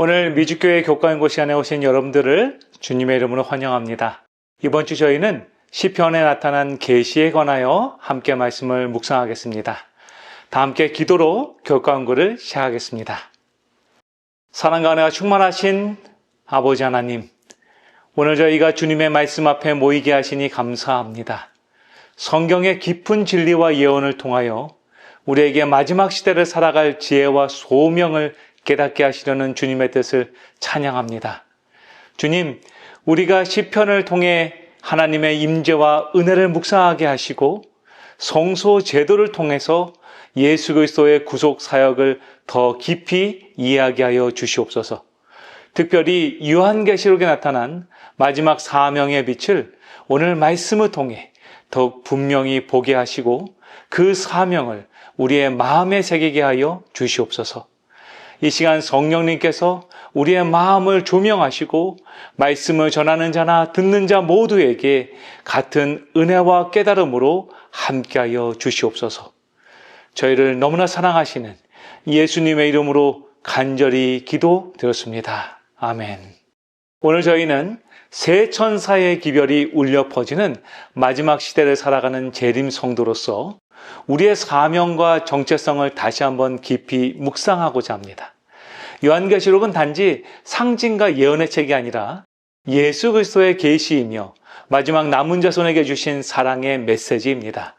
오늘 미주교회 교과연구 시간에 오신 여러분들을 주님의 이름으로 환영합니다. 이번 주 저희는 시편에 나타난 계시에 관하여 함께 말씀을 묵상하겠습니다. 다 함께 기도로 교과연구를 시작하겠습니다. 사랑과 은혜가 충만하신 아버지 하나님, 오늘 저희가 주님의 말씀 앞에 모이게 하시니 감사합니다. 성경의 깊은 진리와 예언을 통하여 우리에게 마지막 시대를 살아갈 지혜와 소명을 깨닫게 하시려는 주님의 뜻을 찬양합니다. 주님, 우리가 시편을 통해 하나님의 임재와 은혜를 묵상하게 하시고 성소 제도를 통해서 예수 그리스도의 구속 사역을 더 깊이 이해하게 하여 주시옵소서. 특별히 요한계시록에 나타난 마지막 사명의 빛을 오늘 말씀을 통해 더욱 분명히 보게 하시고 그 사명을 우리의 마음에 새기게 하여 주시옵소서. 이 시간 성령님께서 우리의 마음을 조명하시고 말씀을 전하는 자나 듣는 자 모두에게 같은 은혜와 깨달음으로 함께하여 주시옵소서. 저희를 너무나 사랑하시는 예수님의 이름으로 간절히 기도드렸습니다. 아멘. 오늘 저희는 새 천사의 기별이 울려 퍼지는 마지막 시대를 살아가는 재림 성도로서 우리의 사명과 정체성을 다시 한번 깊이 묵상하고자 합니다. 요한계시록은 단지 상징과 예언의 책이 아니라 예수 그리스도의 계시이며 마지막 남은 자손에게 주신 사랑의 메시지입니다.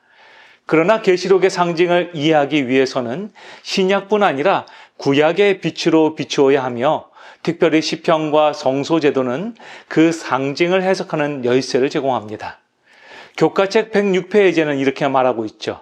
그러나 계시록의 상징을 이해하기 위해서는 신약뿐 아니라 구약의 빛으로 비추어야 하며 특별히 시편과 성소제도는 그 상징을 해석하는 열쇠를 제공합니다. 교과책 106페이지에는 이렇게 말하고 있죠.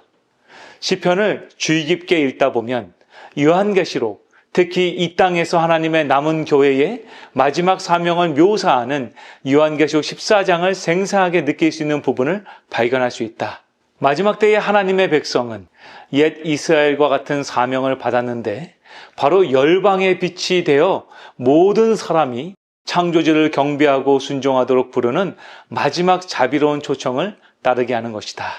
시편을 주의 깊게 읽다 보면 요한계시록, 특히 이 땅에서 하나님의 남은 교회의 마지막 사명을 묘사하는 요한계시록 14장을 생생하게 느낄 수 있는 부분을 발견할 수 있다. 마지막 때의 하나님의 백성은 옛 이스라엘과 같은 사명을 받았는데 바로 열방의 빛이 되어 모든 사람이 창조주를 경배하고 순종하도록 부르는 마지막 자비로운 초청을 따르게 하는 것이다.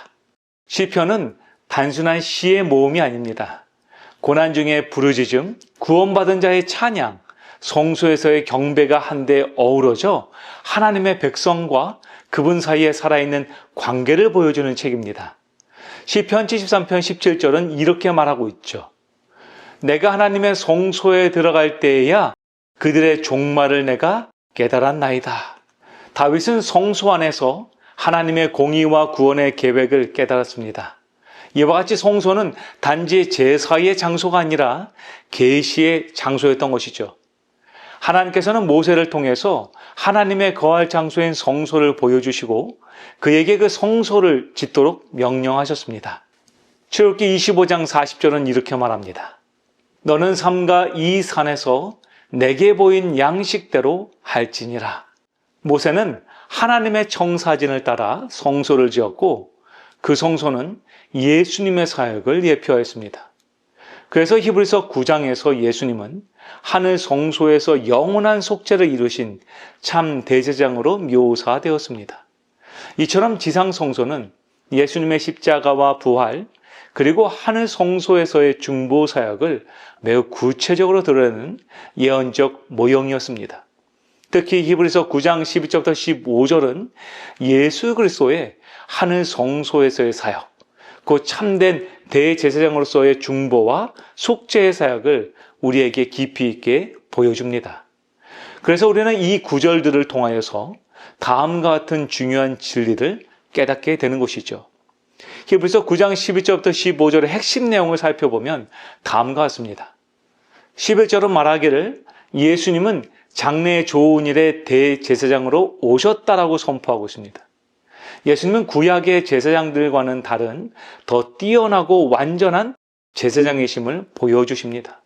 시편은 단순한 시의 모음이 아닙니다. 고난 중의 부르짖음, 구원받은 자의 찬양, 성소에서의 경배가 한데 어우러져 하나님의 백성과 그분 사이에 살아있는 관계를 보여주는 책입니다. 시편 73편 17절은 이렇게 말하고 있죠. 내가 하나님의 성소에 들어갈 때에야 그들의 종말을 내가 깨달았나이다. 다윗은 성소 안에서 하나님의 공의와 구원의 계획을 깨달았습니다. 이와 같이 성소는 단지 제사의 장소가 아니라 계시의 장소였던 것이죠. 하나님께서는 모세를 통해서 하나님의 거할 장소인 성소를 보여주시고 그에게 그 성소를 짓도록 명령하셨습니다. 출애굽기 25장 40절은 이렇게 말합니다. 너는 삼가 이 산에서 내게 보인 양식대로 할지니라. 모세는 하나님의 청사진을 따라 성소를 지었고 그 성소는 예수님의 사역을 예표했습니다. 그래서 히브리서 9장에서 예수님은 하늘 성소에서 영원한 속죄를 이루신 참 대제장으로 묘사되었습니다. 이처럼 지상 성소는 예수님의 십자가와 부활 그리고 하늘 성소에서의 중보 사역을 매우 구체적으로 드러내는 예언적 모형이었습니다. 특히 히브리서 9장 12절부터 15절은 예수 그리스도의 하늘 성소에서의 사역, 그 참된 대제사장으로서의 중보와 속죄의 사역을 우리에게 깊이 있게 보여줍니다. 그래서 우리는 이 구절들을 통하여서 다음과 같은 중요한 진리를 깨닫게 되는 것이죠. 히브리서 9장 12절부터 15절의 핵심 내용을 살펴보면 다음과 같습니다. 11절은 말하기를 예수님은 장래의 좋은 일의 대제사장으로 오셨다라고 선포하고 있습니다. 예수님은 구약의 제사장들과는 다른 더 뛰어나고 완전한 제사장이심을 보여주십니다.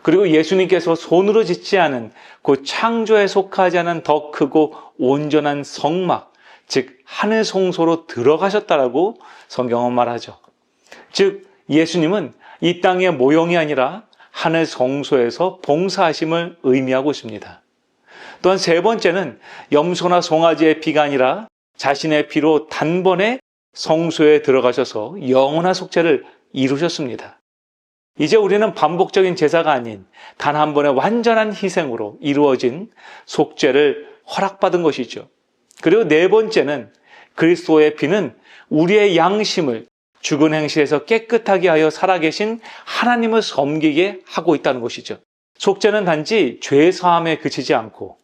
그리고 예수님께서 손으로 짓지 않은 그 창조에 속하지 않은 더 크고 온전한 성막, 즉 하늘 성소로 들어가셨다라고 성경은 말하죠. 즉 예수님은 이 땅의 모형이 아니라 하늘 성소에서 봉사하심을 의미하고 있습니다. 또한 세 번째는 염소나 송아지의 피가 아니라 자신의 피로 단번에 성소에 들어가셔서 영원한 속죄를 이루셨습니다. 이제 우리는 반복적인 제사가 아닌 단 한 번의 완전한 희생으로 이루어진 속죄를 허락받은 것이죠. 그리고 네 번째는 그리스도의 피는 우리의 양심을 죽은 행실에서 깨끗하게 하여 살아계신 하나님을 섬기게 하고 있다는 것이죠. 속죄는 단지 죄 사함에 그치지 않고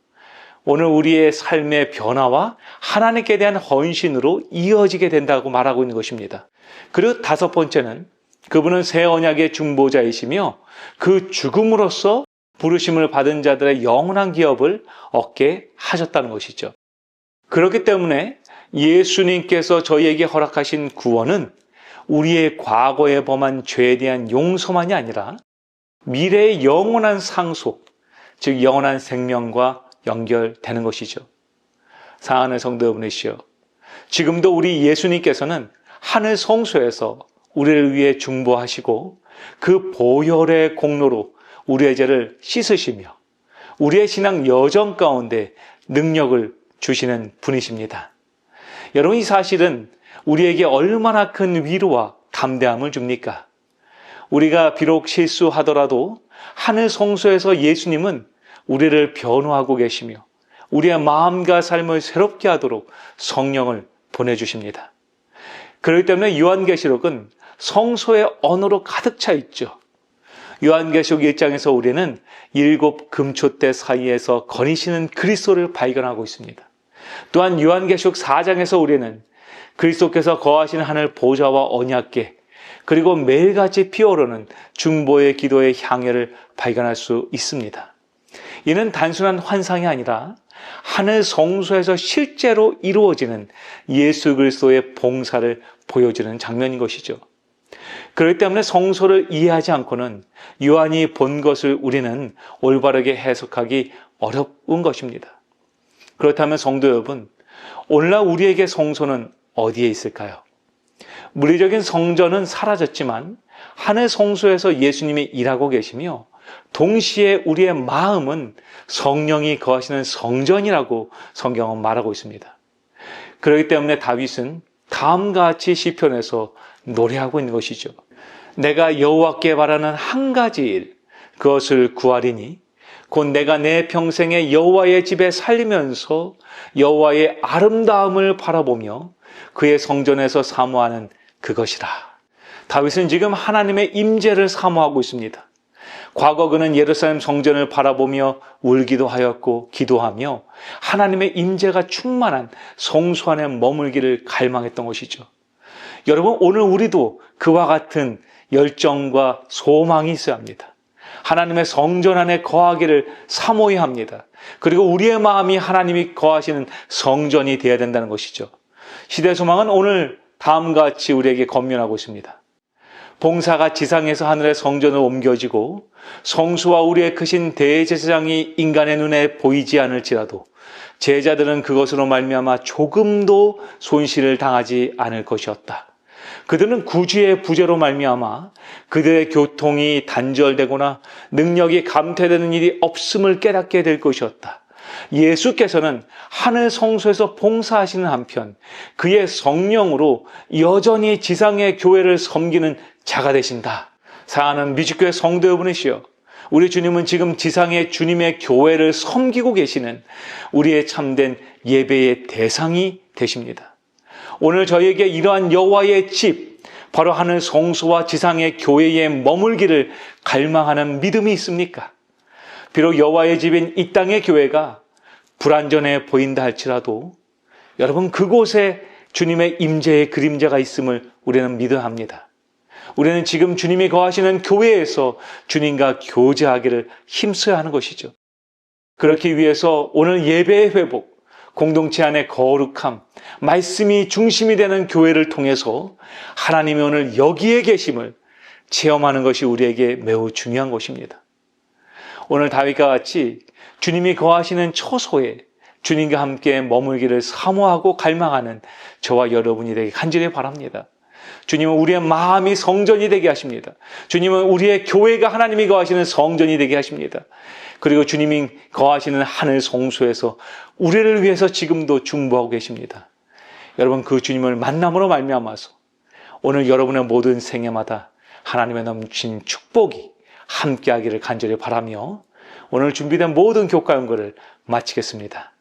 오늘 우리의 삶의 변화와 하나님께 대한 헌신으로 이어지게 된다고 말하고 있는 것입니다. 그리고 다섯 번째는 그분은 새 언약의 중보자이시며 그 죽음으로써 부르심을 받은 자들의 영원한 기업을 얻게 하셨다는 것이죠. 그렇기 때문에 예수님께서 저희에게 허락하신 구원은 우리의 과거에 범한 죄에 대한 용서만이 아니라 미래의 영원한 상속, 즉 영원한 생명과 연결되는 것이죠. 사랑하는 성도 여러분이시여, 지금도 우리 예수님께서는 하늘 성소에서 우리를 위해 중보하시고 그 보혈의 공로로 우리의 죄를 씻으시며 우리의 신앙 여정 가운데 능력을 주시는 분이십니다. 여러분, 이 사실은 우리에게 얼마나 큰 위로와 담대함을 줍니까? 우리가 비록 실수하더라도 하늘 성소에서 예수님은 우리를 변호하고 계시며 우리의 마음과 삶을 새롭게 하도록 성령을 보내주십니다. 그렇기 때문에 요한계시록은 성소의 언어로 가득 차 있죠. 요한계시록 1장에서 우리는 7 금초대 사이에서 거니시는 그리스도를 발견하고 있습니다. 또한 요한계시록 4장에서 우리는 그리스도께서 거하시는 하늘 보좌와 언약궤, 그리고 매일같이 피어오르는 중보의 기도의 향연을 발견할 수 있습니다. 이는 단순한 환상이 아니라 하늘 성소에서 실제로 이루어지는 예수 그리스도의 봉사를 보여주는 장면인 것이죠. 그렇기 때문에 성소를 이해하지 않고는 요한이 본 것을 우리는 올바르게 해석하기 어려운 것입니다. 그렇다면 성도 여러분, 오늘날 우리에게 성소는 어디에 있을까요? 물리적인 성전은 사라졌지만 하늘 성소에서 예수님이 일하고 계시며 동시에 우리의 마음은 성령이 거하시는 성전이라고 성경은 말하고 있습니다. 그렇기 때문에 다윗은 다음과 같이 시편에서 노래하고 있는 것이죠. 내가 여호와께 바라는 한 가지 일, 그것을 구하리니 곧 내가 내 평생에 여호와의 집에 살면서 여호와의 아름다움을 바라보며 그의 성전에서 사모하는 그것이라. 다윗은 지금 하나님의 임재를 사모하고 있습니다. 과거 그는 예루살렘 성전을 바라보며 울기도 하였고 기도하며 하나님의 임재가 충만한 성소 안에 머물기를 갈망했던 것이죠. 여러분, 오늘 우리도 그와 같은 열정과 소망이 있어야 합니다. 하나님의 성전 안에 거하기를 사모해야 합니다. 그리고 우리의 마음이 하나님이 거하시는 성전이 되어야 된다는 것이죠. 시대소망은 오늘 다음과 같이 우리에게 권면하고 있습니다. 봉사가 지상에서 하늘의 성전으로 옮겨지고 성수와 우리의 크신 대제사장이 인간의 눈에 보이지 않을지라도 제자들은 그것으로 말미암아 조금도 손실을 당하지 않을 것이었다. 그들은 구주의 부재로 말미암아 그들의 교통이 단절되거나 능력이 감퇴되는 일이 없음을 깨닫게 될 것이었다. 예수께서는 하늘 성소에서 봉사하시는 한편 그의 성령으로 여전히 지상의 교회를 섬기는 자가 되신다. 사랑하는 미주교회 성도 여러분이시여, 우리 주님은 지금 지상의 주님의 교회를 섬기고 계시는 우리의 참된 예배의 대상이 되십니다. 오늘 저희에게 이러한 여호와의 집, 바로 하늘 성소와 지상의 교회에 머물기를 갈망하는 믿음이 있습니까? 비록 여호와의 집인 이 땅의 교회가 불완전해 보인다 할지라도 여러분, 그곳에 주님의 임재의 그림자가 있음을 우리는 믿어야 합니다. 우리는 지금 주님이 거하시는 교회에서 주님과 교제하기를 힘써야 하는 것이죠. 그렇기 위해서 오늘 예배의 회복, 공동체 안의 거룩함, 말씀이 중심이 되는 교회를 통해서 하나님이 오늘 여기에 계심을 체험하는 것이 우리에게 매우 중요한 것입니다. 오늘 다윗과 같이 주님이 거하시는 처소에 주님과 함께 머물기를 사모하고 갈망하는 저와 여러분이 되기 간절히 바랍니다. 주님은 우리의 마음이 성전이 되게 하십니다. 주님은 우리의 교회가 하나님이 거하시는 성전이 되게 하십니다. 그리고 주님이 거하시는 하늘 성소에서 우리를 위해서 지금도 중보하고 계십니다. 여러분, 그 주님을 만남으로 말미암아서 오늘 여러분의 모든 생애마다 하나님의 넘친 축복이 함께하기를 간절히 바라며 오늘 준비된 모든 교과 연구를 마치겠습니다.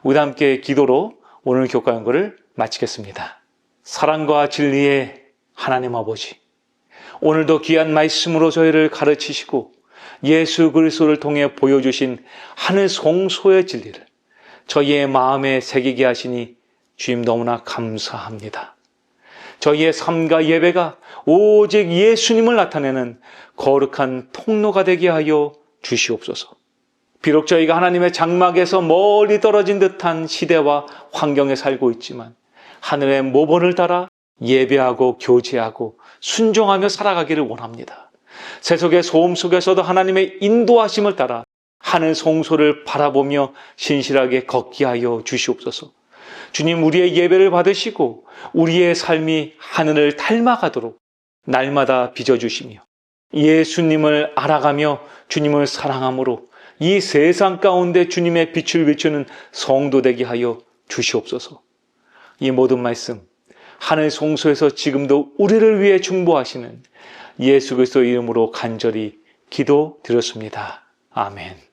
우리 함께 기도로 오늘 교과 연구를 마치겠습니다. 사랑과 진리의 하나님 아버지, 오늘도 귀한 말씀으로 저희를 가르치시고 예수 그리스도를 통해 보여주신 하늘 송소의 진리를 저희의 마음에 새기게 하시니 주님 너무나 감사합니다. 저희의 삶과 예배가 오직 예수님을 나타내는 거룩한 통로가 되게 하여 주시옵소서. 비록 저희가 하나님의 장막에서 멀리 떨어진 듯한 시대와 환경에 살고 있지만 하늘의 모본을 따라 예배하고 교제하고 순종하며 살아가기를 원합니다. 세속의 소음 속에서도 하나님의 인도하심을 따라 하늘 송소를 바라보며 신실하게 걷게 하여 주시옵소서. 주님, 우리의 예배를 받으시고 우리의 삶이 하늘을 닮아가도록 날마다 빚어주시며 예수님을 알아가며 주님을 사랑함으로 이 세상 가운데 주님의 빛을 비추는 성도 되게 하여 주시옵소서. 이 모든 말씀 하늘 송소에서 지금도 우리를 위해 중보하시는 예수 그리스도 이름으로 간절히 기도드렸습니다. 아멘.